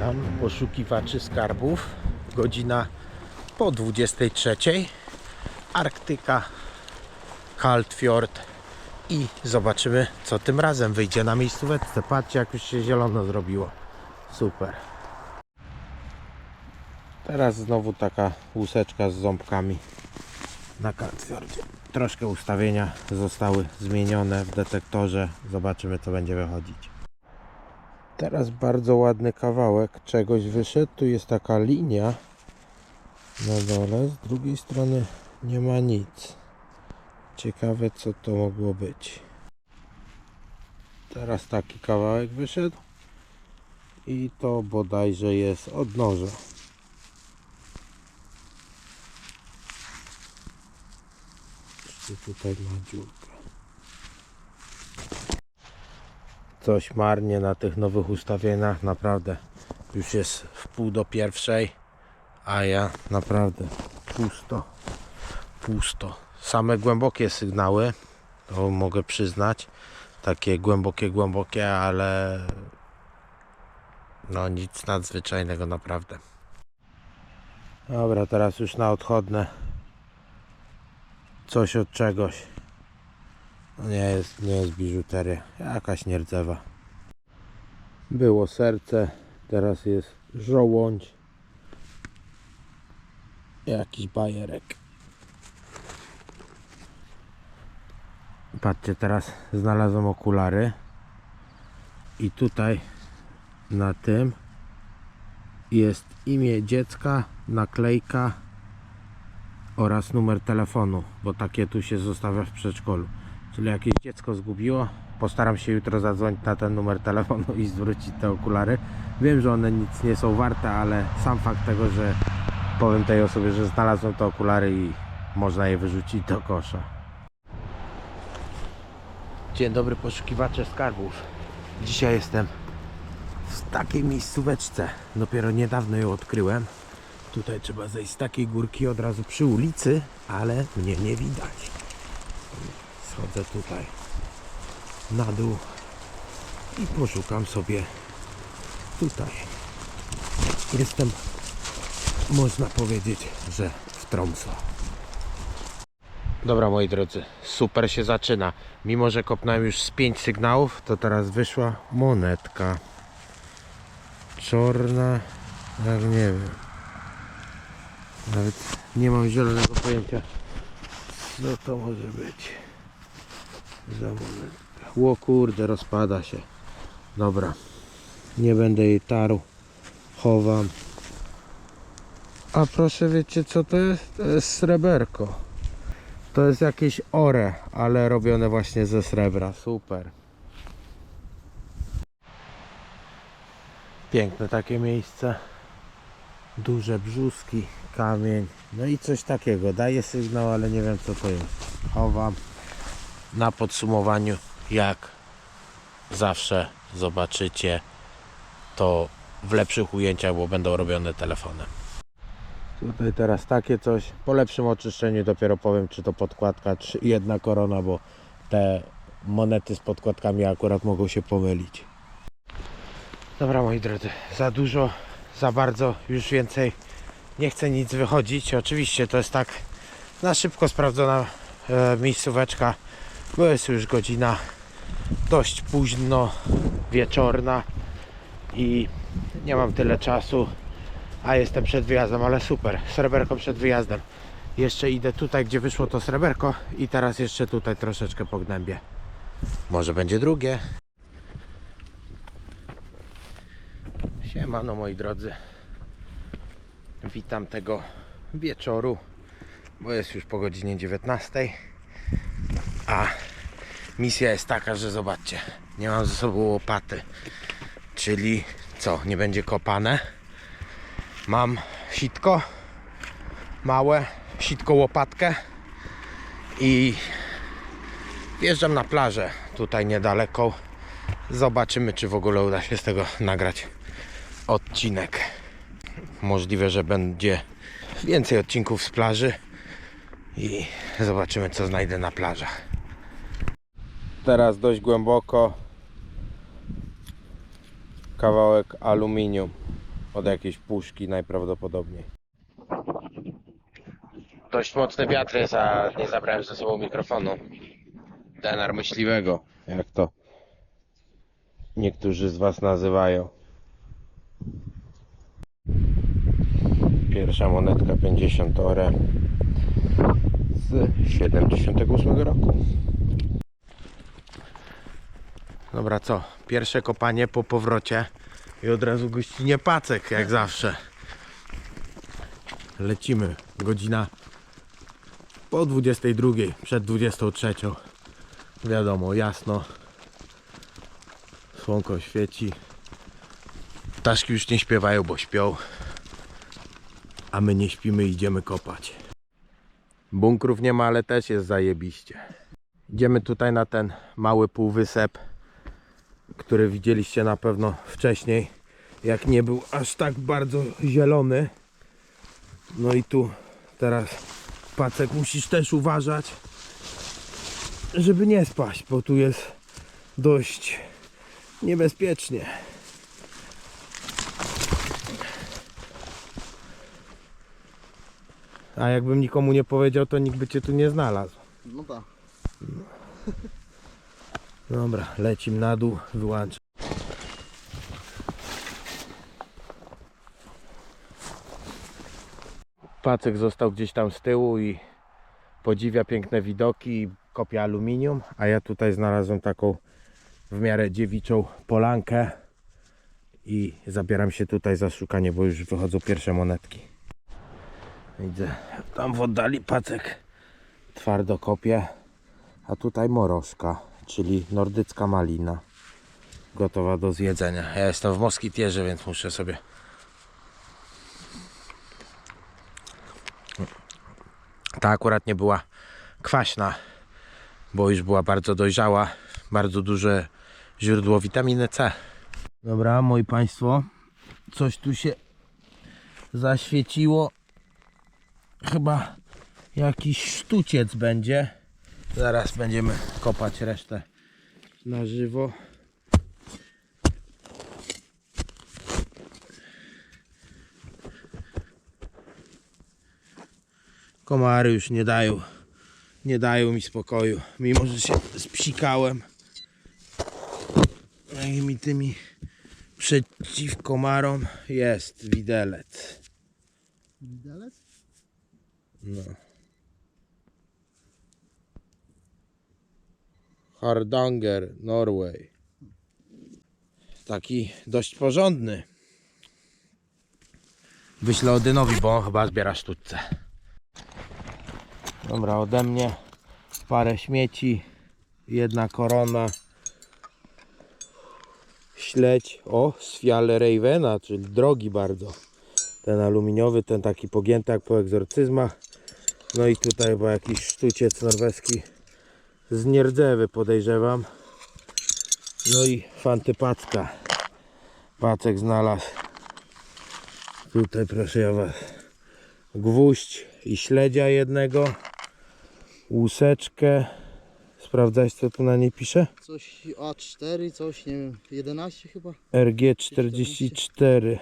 Witam poszukiwaczy skarbów. Godzina po 23. Arktyka, Kaltfjord i zobaczymy, co tym razem wyjdzie na miejscóweczce. Patrzcie, jak już się zielono zrobiło. Super. Teraz znowu taka łuseczka z ząbkami na Kaltfjordzie. Troszkę ustawienia zostały zmienione w detektorze. Zobaczymy, co będzie wychodzić. Teraz bardzo ładny kawałek czegoś wyszedł. Tu jest taka linia na dole. Z drugiej strony nie ma nic. Ciekawe, co to mogło być. Teraz taki kawałek wyszedł. I to bodajże jest odnoże. Jeszcze tutaj ma dziurkę. Coś marnie na tych nowych ustawieniach, naprawdę już jest w pół do pierwszej, a ja naprawdę pusto. Same głębokie sygnały, to mogę przyznać, takie głębokie, ale no nic nadzwyczajnego naprawdę. Dobra, teraz już na odchodne coś od czegoś. No nie jest biżuteria, jakaś nierdzewa. Było serce, teraz jest żołądź. Jakiś bajerek. Patrzcie, teraz znalazłem okulary. I tutaj na tym jest imię dziecka, naklejka oraz numer telefonu, bo takie tu się zostawia w przedszkolu. Czyli jakieś dziecko zgubiło, postaram się jutro zadzwonić na ten numer telefonu i zwrócić te okulary. Wiem, że one nic nie są warte, ale sam fakt tego, że powiem tej osobie, że znalazłem te okulary i można je wyrzucić do kosza. Dzień dobry, poszukiwacze skarbów. Dzisiaj jestem w takiej miejscóweczce. Dopiero niedawno ją odkryłem. Tutaj trzeba zejść z takiej górki od razu przy ulicy, ale mnie nie widać. Schodzę tutaj na dół i poszukam sobie tutaj. Jestem, można powiedzieć, że w Tromsø. Dobra, moi drodzy, super się zaczyna. Mimo że kopnąłem już z 5 sygnałów, to teraz wyszła monetka czarna, jak nie wiem, nawet nie mam zielonego pojęcia, co to może być za monetka. O kurde, rozpada się. Dobra, nie będę jej tarł, chowam. A proszę, wiecie co to jest? To jest sreberko. To jest jakieś ore, ale robione właśnie ze srebra. Super. Piękne takie miejsce. Duże brzuski, kamień. No i coś takiego. Daje sygnał, ale nie wiem co to jest. Chowam. Na podsumowaniu, jak zawsze zobaczycie to w lepszych ujęciach, bo będą robione telefonem. Tutaj teraz takie coś. Po lepszym oczyszczeniu dopiero powiem, czy to podkładka, czy jedna korona, bo te monety z podkładkami akurat mogą się pomylić. Dobra, moi drodzy, za dużo, za bardzo, już więcej nie chcę nic wychodzić. Oczywiście to jest tak na szybko sprawdzona miejscóweczka, bo jest już godzina dość późno wieczorna i nie mam tyle czasu, a jestem przed wyjazdem, ale super, sreberko przed wyjazdem. Jeszcze idę tutaj, gdzie wyszło to sreberko i teraz jeszcze tutaj troszeczkę pognębię. Może będzie drugie. Siemano, moi drodzy. Witam tego wieczoru, bo jest już po godzinie 19. A misja jest taka, że zobaczcie, nie mam ze sobą łopaty. Czyli co, nie będzie kopane. Mam sitko, małe sitko łopatkę i wjeżdżam na plażę tutaj niedaleko. Zobaczymy, czy w ogóle uda się z tego nagrać odcinek. Możliwe, że będzie więcej odcinków z plaży i zobaczymy, co znajdę na plażach. Teraz dość głęboko kawałek aluminium. od jakiejś puszki najprawdopodobniej. Dość mocny wiatr jest, a nie zabrałem ze sobą mikrofonu. Denar myśliwego, jak to niektórzy z was nazywają. Pierwsza monetka 50 ore z 78 roku. Dobra, co? Pierwsze kopanie po powrocie i od razu gościnie Pacek, jak zawsze. Lecimy. Godzina po 22, przed 23. Wiadomo, jasno. Słonko świeci. Ptaszki już nie śpiewają, bo śpią. A my nie śpimy i idziemy kopać. Bunkrów nie ma, ale też jest zajebiście. Idziemy tutaj na ten mały półwysep, który widzieliście na pewno wcześniej, jak nie był aż tak bardzo zielony. No i tu teraz, Pacek, musisz też uważać, żeby nie spaść, bo tu jest dość niebezpiecznie. A jakbym nikomu nie powiedział, to nikt by cię tu nie znalazł. No tak. Dobra, lecimy na dół, wyłączę. Pacek został gdzieś tam z tyłu i podziwia piękne widoki i kopie aluminium, a ja tutaj znalazłem taką w miarę dziewiczą polankę i zabieram się tutaj za szukanie, bo już wychodzą pierwsze monetki. Widzę, tam w oddali Pacek twardo kopie, a tutaj morożka, czyli nordycka malina, gotowa do zjedzenia. Ja jestem w Moskitierze, więc muszę sobie... Ta akurat nie była kwaśna, bo już była bardzo dojrzała, bardzo duże źródło witaminy C. Dobra, moi państwo, coś tu się zaświeciło. Chyba jakiś sztuciec będzie. Zaraz będziemy kopać resztę na żywo. Komary już nie dają mi spokoju, mimo że się spsikałem jakimi tymi przeciw komarom. Jest widelec. Widelec? No. Hardanger, Norway. Taki dość porządny. Wyślę Odynowi, bo on chyba zbiera sztućce. Dobra, ode mnie parę śmieci, jedna korona, śledź, o, z Fjällrävena, czyli drogi bardzo. Ten aluminiowy, ten taki pogięty jak po egzorcyzmach. No i tutaj chyba jakiś sztuciec norweski z Nierdzewy, podejrzewam. No i fanty Packa. Pacek znalazł. Tutaj proszę ja was. Gwóźdź i śledzia jednego. Łuseczkę. Sprawdzałeś, co tu na niej pisze? Coś A4, coś, nie wiem, 11 chyba? RG44.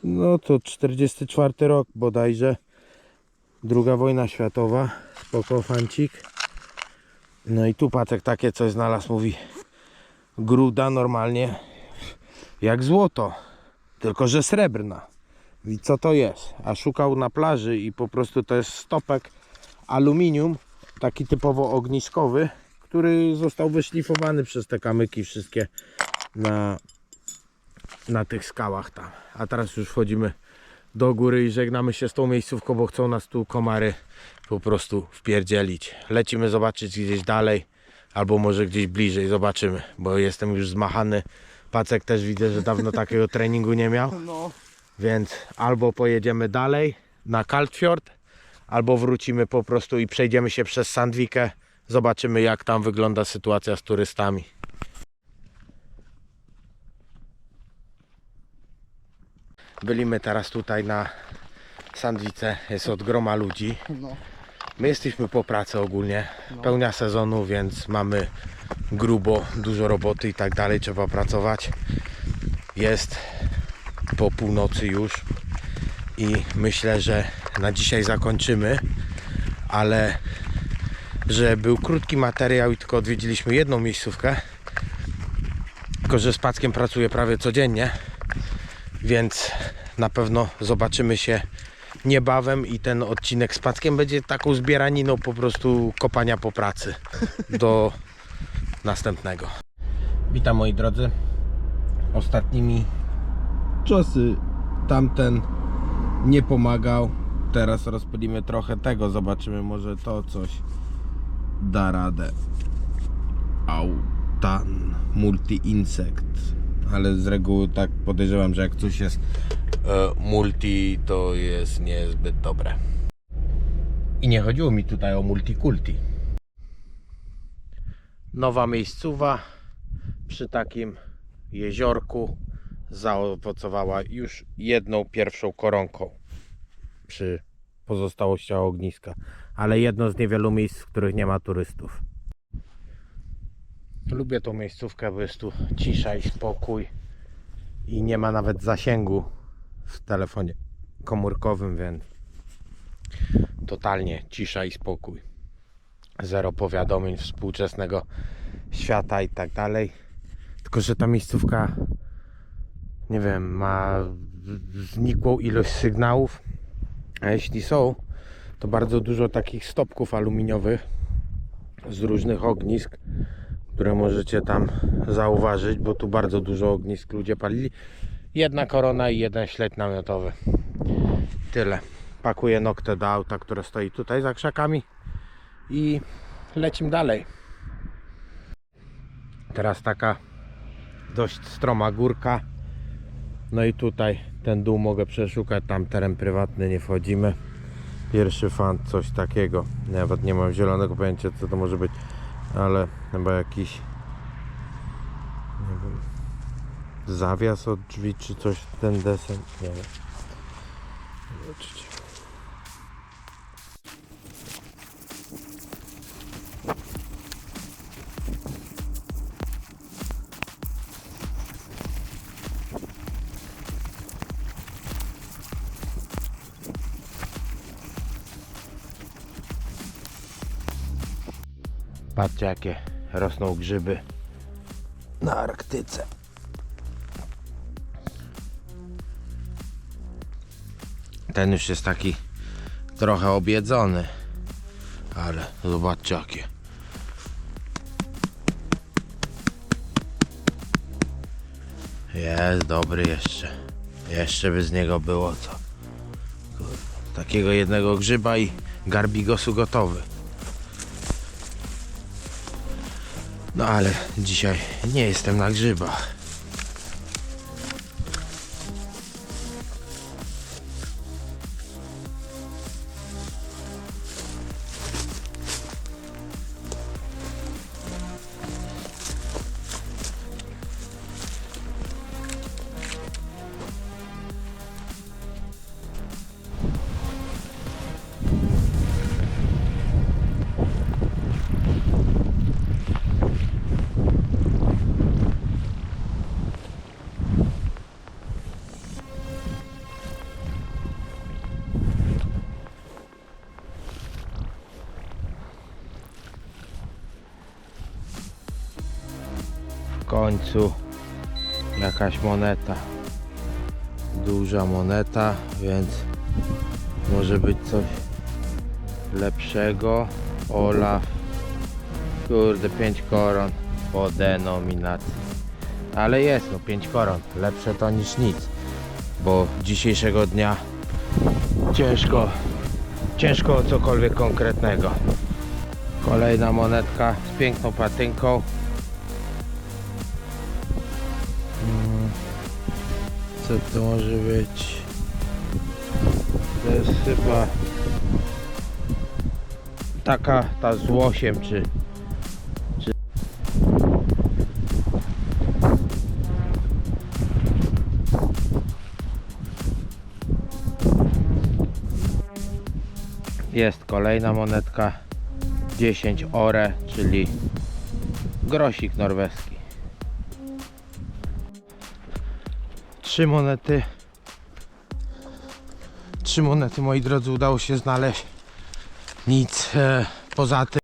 No to 44 rok bodajże. II wojna światowa. Spoko fancik. No i tu Pacek takie coś znalazł, mówi gruda normalnie jak złoto, tylko że srebrna. I co to jest? A szukał na plaży i po prostu to jest stopek aluminium, taki typowo ogniskowy, który został wyszlifowany przez te kamyki wszystkie na tych skałach tam. A teraz już wchodzimy do góry i żegnamy się z tą miejscówką, bo chcą nas tu komary po prostu wpierdzielić. Lecimy zobaczyć gdzieś dalej, albo może gdzieś bliżej, zobaczymy, bo jestem już zmachany. Pacek też widzę, że dawno takiego treningu nie miał. No. Więc albo pojedziemy dalej na Kaltfjord, albo wrócimy po prostu i przejdziemy się przez Sandvikę. Zobaczymy, jak tam wygląda sytuacja z turystami. Byliśmy teraz tutaj na Sandvice, jest od groma ludzi. No. My jesteśmy po pracy ogólnie, pełnia sezonu, więc mamy grubo, dużo roboty i tak dalej, trzeba pracować. Jest po północy już i myślę, że na dzisiaj zakończymy, ale że był krótki materiał i tylko odwiedziliśmy jedną miejscówkę, tylko że z Packiem pracuję prawie codziennie, więc na pewno zobaczymy się niebawem i ten odcinek z Packiem będzie taką zbieraniną po prostu kopania po pracy do następnego. Witam moi drodzy. Ostatnimi czasy tamten nie pomagał. Teraz rozpylimy trochę tego, zobaczymy, może to coś da radę. Autan multi-insect, ale z reguły tak podejrzewam, że jak coś jest multi, to jest niezbyt dobre. I nie chodziło mi tutaj o multikulti. Nowa miejscowa przy takim jeziorku zaowocowała już jedną pierwszą koronką przy pozostałościach ogniska, ale jedno z niewielu miejsc, w których nie ma turystów. Lubię tą miejscówkę, bo jest tu cisza i spokój i nie ma nawet zasięgu w telefonie komórkowym, więc totalnie cisza i spokój. Zero powiadomień współczesnego świata i tak dalej. Tylko że ta miejscówka, nie wiem, ma znikłą ilość sygnałów, a jeśli są, to bardzo dużo takich stopków aluminiowych z różnych ognisk, które możecie tam zauważyć, bo tu bardzo dużo ognisk ludzie palili. Jedna korona i jeden śledź namiotowy. Tyle. Pakuję noktę do auta, które stoi tutaj za krzakami i lecimy dalej. Teraz taka dość stroma górka. No i tutaj ten dół mogę przeszukać, tam teren prywatny, nie wchodzimy. Pierwszy fan, coś takiego. Nawet nie mam zielonego pojęcia, co to może być, ale chyba jakiś, nie wiem, zawias od drzwi, czy coś, ten desen, nie wiem. Zobaczcie. Patrzcie, jakie rosną grzyby na Arktyce. Ten już jest taki trochę objedzony, ale zobaczcie jakie. Jest dobry jeszcze. Jeszcze by z niego było co. Kurde, takiego jednego grzyba i garbigosu gotowy. No ale dzisiaj nie jestem na grzybach. W końcu jakaś moneta, duża moneta, więc może być coś lepszego. Olaf, kurde, 5 koron po denominacji, ale jest, no 5 koron, lepsze to niż nic, bo dzisiejszego dnia ciężko o cokolwiek konkretnego. Kolejna monetka z piękną patynką. Co to może być? To jest chyba taka ta z łosiem, czy jest kolejna monetka 10 ore, czyli grosik norweski. 3 monety. 3 monety, moi drodzy, udało się znaleźć. Nic poza tym.